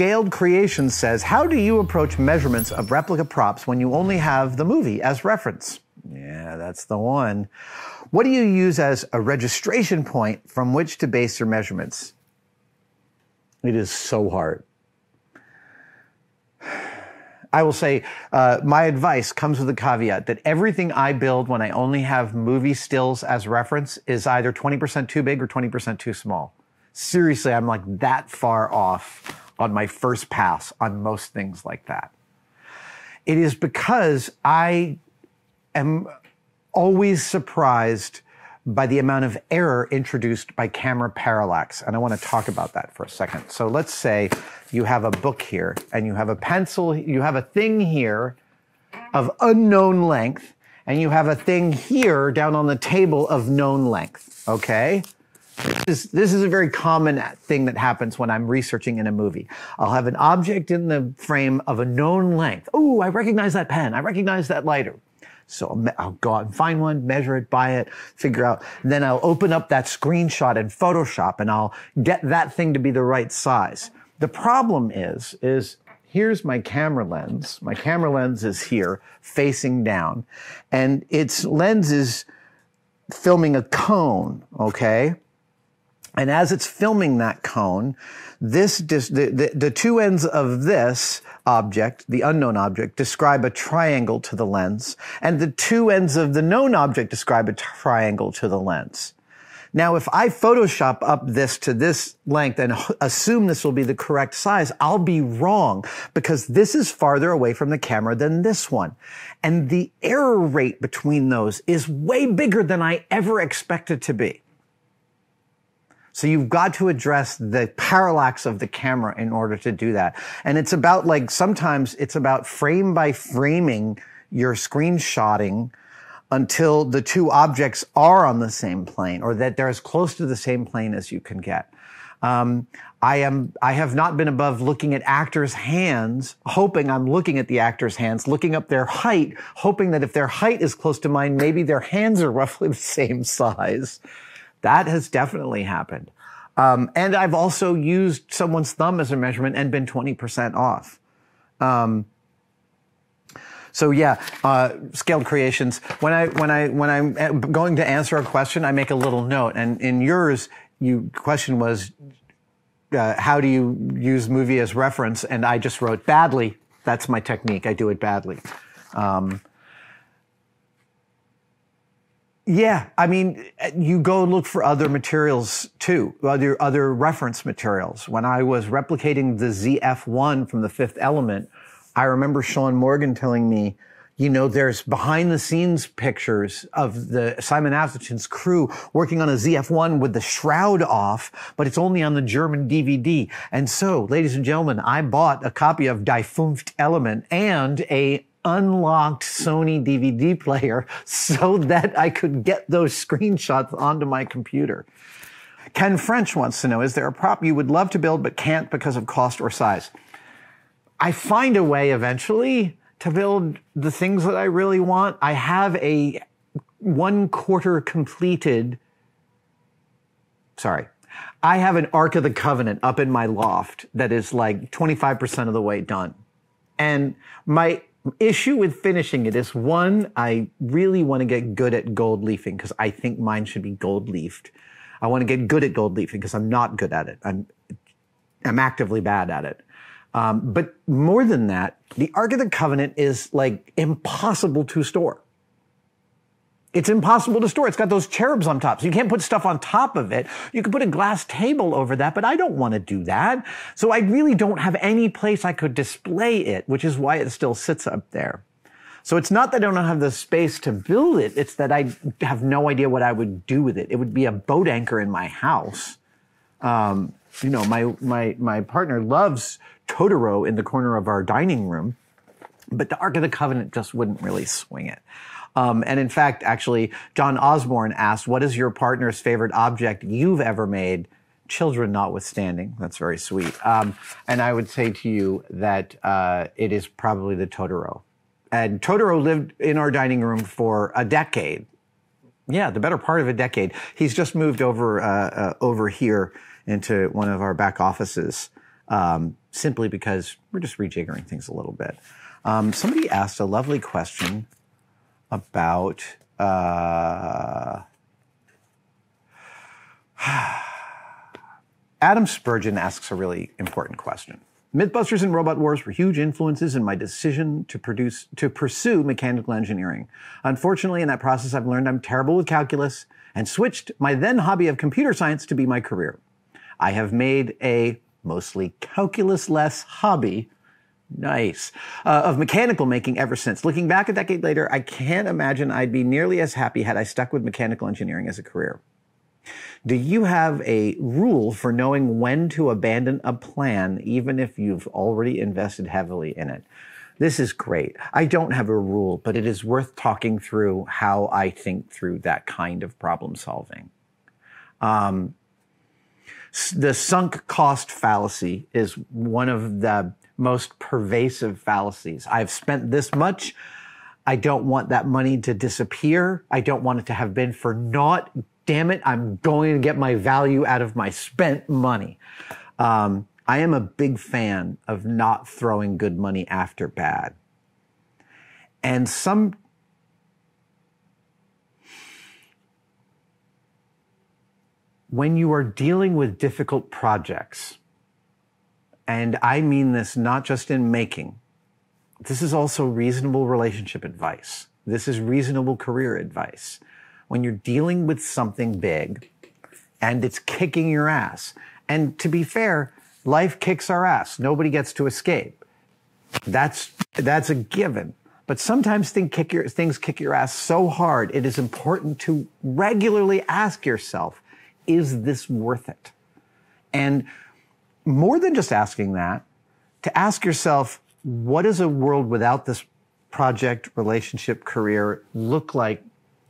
Scaled Creations says, how do you approach measurements of replica props when you only have the movie as reference? Yeah, that's the one. What do you use as a registration point from which to base your measurements? It is so hard. I will say, my advice comes with a caveat that everything I build when I only have movie stills as reference is either 20% too big or 20% too small. Seriously, I'm like that far off on my first pass on most things like that. It is because I am always surprised by the amount of error introduced by camera parallax. And I want to talk about that for a second. So let's say you have a book here and you have a pencil, you have a thing here of unknown length, and you have a thing here down on the table of known length, okay? This is a very common thing that happens when I'm researching in a movie. I'll have an object in the frame of a known length. Oh, I recognize that pen. I recognize that lighter. So I'll go out and find one, measure it, buy it, figure out. Then I'll open up that screenshot in Photoshop and I'll get that thing to be the right size. The problem is here's my camera lens. My camera lens is here facing down and its lens is filming a cone, okay? And as it's filming that cone, the two ends of this object, the unknown object, describe a triangle to the lens, and the two ends of the known object describe a triangle to the lens. Now, if I Photoshop up this to this length and assume this will be the correct size, I'll be wrong because this is farther away from the camera than this one. And the error rate between those is way bigger than I ever expected to be. So you've got to address the parallax of the camera in order to do that. And it's about like, sometimes it's about frame by framing your screenshotting until the two objects are on the same plane or that they're as close to the same plane as you can get. I have not been above looking at actors' hands, hoping I'm looking at the actors' hands, looking up their height, hoping that if their height is close to mine, maybe their hands are roughly the same size. That has definitely happened. And I've also used someone's thumb as a measurement and been 20% off. So yeah, Scaled Creations. When I'm going to answer a question, I make a little note. And in yours, question was, how do you use movie as reference? And I just wrote badly. That's my technique. I do it badly. Yeah, I mean, you go look for other materials too, other reference materials. When I was replicating the ZF-1 from The Fifth Element, I remember Sean Morgan telling me, you know, there's behind the scenes pictures of the Simon Atherton's crew working on a ZF-1 with the shroud off, but it's only on the German DVD. And so, ladies and gentlemen, I bought a copy of Die Fünfte Element and a unlocked Sony DVD player so that I could get those screenshots onto my computer. Ken French wants to know, is there a prop you would love to build but can't because of cost or size? I find a way eventually to build the things that I really want. I have a 1/4 completed, I have an Ark of the Covenant up in my loft that is like 25% of the way done. And my issue with finishing it is, one, I really want to get good at gold leafing because I think mine should be gold leafed. I want to get good at gold leafing because I'm not good at it. I'm actively bad at it. But more than that, the Ark of the Covenant is like impossible to store. It's impossible to store. It's got those cherubs on top. So you can't put stuff on top of it. You can put a glass table over that, but I don't want to do that. So I really don't have any place I could display it, which is why it still sits up there. So it's not that I don't have the space to build it. It's that I have no idea what I would do with it. It would be a boat anchor in my house. You know, my partner loves Totoro in the corner of our dining room, but the Ark of the Covenant just wouldn't really swing it. And in fact, actually, John Osborne asked, what is your partner's favorite object you've ever made? Children notwithstanding. That's very sweet. And I would say to you that it is probably the Totoro. And Totoro lived in our dining room for a decade. Yeah, the better part of a decade. He's just moved over here into one of our back offices. simply because we're just rejiggering things a little bit. Somebody asked a lovely question about Adam Spurgeon asks a really important question. Mythbusters and Robot Wars were huge influences in my decision to pursue mechanical engineering. Unfortunately, in that process, I've learned I'm terrible with calculus and switched my then hobby of computer science to be my career. I have made a mostly calculus-less hobby, of mechanical making ever since. Looking back a decade later, I can't imagine I'd be nearly as happy had I stuck with mechanical engineering as a career. Do you have a rule for knowing when to abandon a plan, even if you've already invested heavily in it? This is great. I don't have a rule, but it is worth talking through how I think through that kind of problem solving. The sunk cost fallacy is one of the most pervasive fallacies. I've spent this much. I don't want that money to disappear. I don't want it to have been for naught. Damn it, I'm going to get my value out of my spent money. I am a big fan of not throwing good money after bad. And when you are dealing with difficult projects, and I mean this not just in making, this is also reasonable relationship advice. This is reasonable career advice. When you're dealing with something big and it's kicking your ass, and to be fair, life kicks our ass. Nobody gets to escape. That's a given. But sometimes things kick your ass so hard, it is important to regularly ask yourself, is this worth it? And more than just asking that, to ask yourself, what does a world without this project, relationship, career look like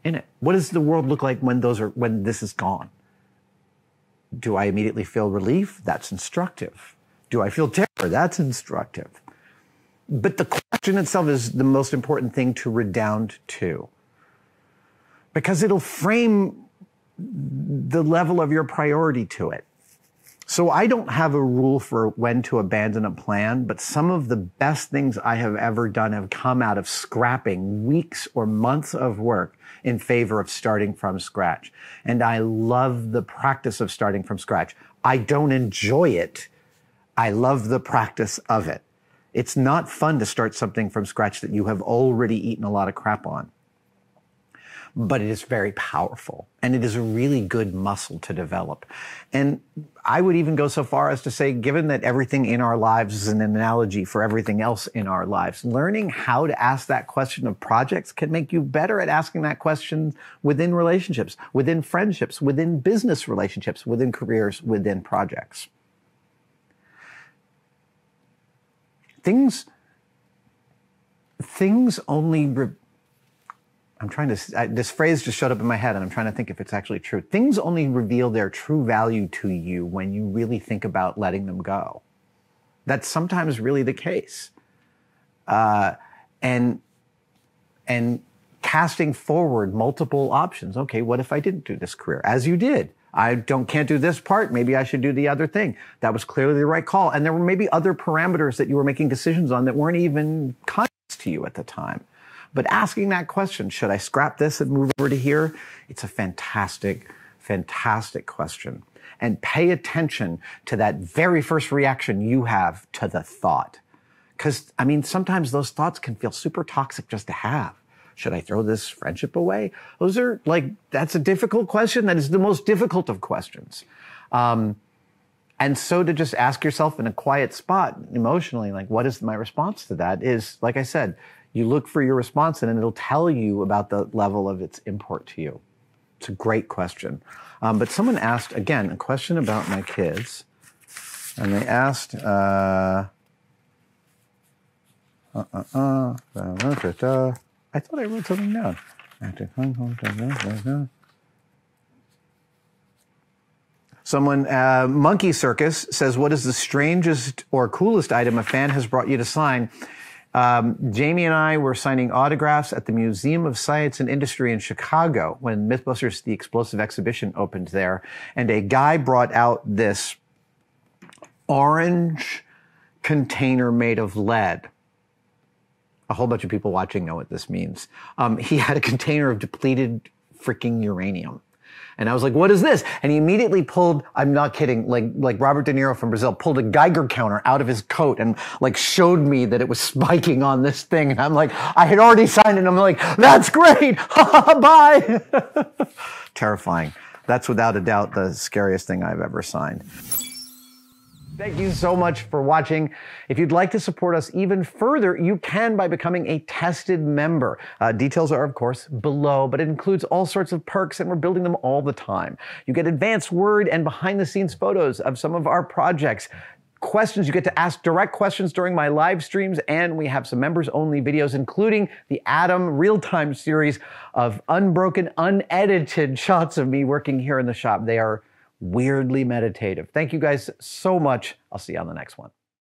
in it? What does the world look like when this is gone? Do I immediately feel relief? That's instructive. Do I feel terror? That's instructive. But the question itself is the most important thing to redound to, because it'll frame the level of your priority to it. So I don't have a rule for when to abandon a plan, but some of the best things I have ever done have come out of scrapping weeks or months of work in favor of starting from scratch. And I love the practice of starting from scratch. I don't enjoy it. I love the practice of it. It's not fun to start something from scratch that you have already eaten a lot of crap on. But it is very powerful, and it is a really good muscle to develop. And I would even go so far as to say, given that everything in our lives is an analogy for everything else in our lives, learning how to ask that question of projects can make you better at asking that question within relationships, within friendships, within business relationships, within careers, within projects. Things only... this phrase just showed up in my head and I'm trying to think if it's actually true. Things only reveal their true value to you when you really think about letting them go. That's sometimes really the case. And casting forward multiple options. Okay, what if I didn't do this career? As you did. Can't do this part. Maybe I should do the other thing. That was clearly the right call. And there were maybe other parameters that you were making decisions on that weren't even conscious to you at the time. But asking that question, should I scrap this and move over to here? It's a fantastic, fantastic question. And pay attention to that very first reaction you have to the thought. Because, I mean, sometimes those thoughts can feel super toxic just to have. Should I throw this friendship away? That's a difficult question. That is the most difficult of questions. And so to just ask yourself in a quiet spot emotionally, what is my response to that is, like I said, you look for your response and it'll tell you about the level of its import to you. It's a great question. But someone asked, again, a question about my kids. And they asked, I thought I wrote something down. Someone, Monkey Circus, says, what is the strangest or coolest item a fan has brought you to sign? Jamie and I were signing autographs at the Museum of Science and Industry in Chicago when Mythbusters The Explosive Exhibition opened there. And a guy brought out this orange container made of lead. A whole bunch of people watching know what this means. He had a container of depleted freaking uranium. And I was like, what is this? And he immediately pulled, I'm not kidding, like Robert De Niro from Brazil, pulled a Geiger counter out of his coat and like showed me that it was spiking on this thing. And I'm like, I had already signed it. And I'm like, that's great. Bye. Terrifying. That's without a doubt the scariest thing I've ever signed. Thank you so much for watching. If you'd like to support us even further, you can by becoming a tested member. Details are, of course, below, but it includes all sorts of perks, and we're building them all the time. You get advanced word and behind-the-scenes photos of some of our projects. Questions, you get to ask direct questions during my live streams, and we have some members-only videos, including the Adam real-time series of unbroken, unedited shots of me working here in the shop. They are weirdly meditative. Thank you guys so much. I'll see you on the next one.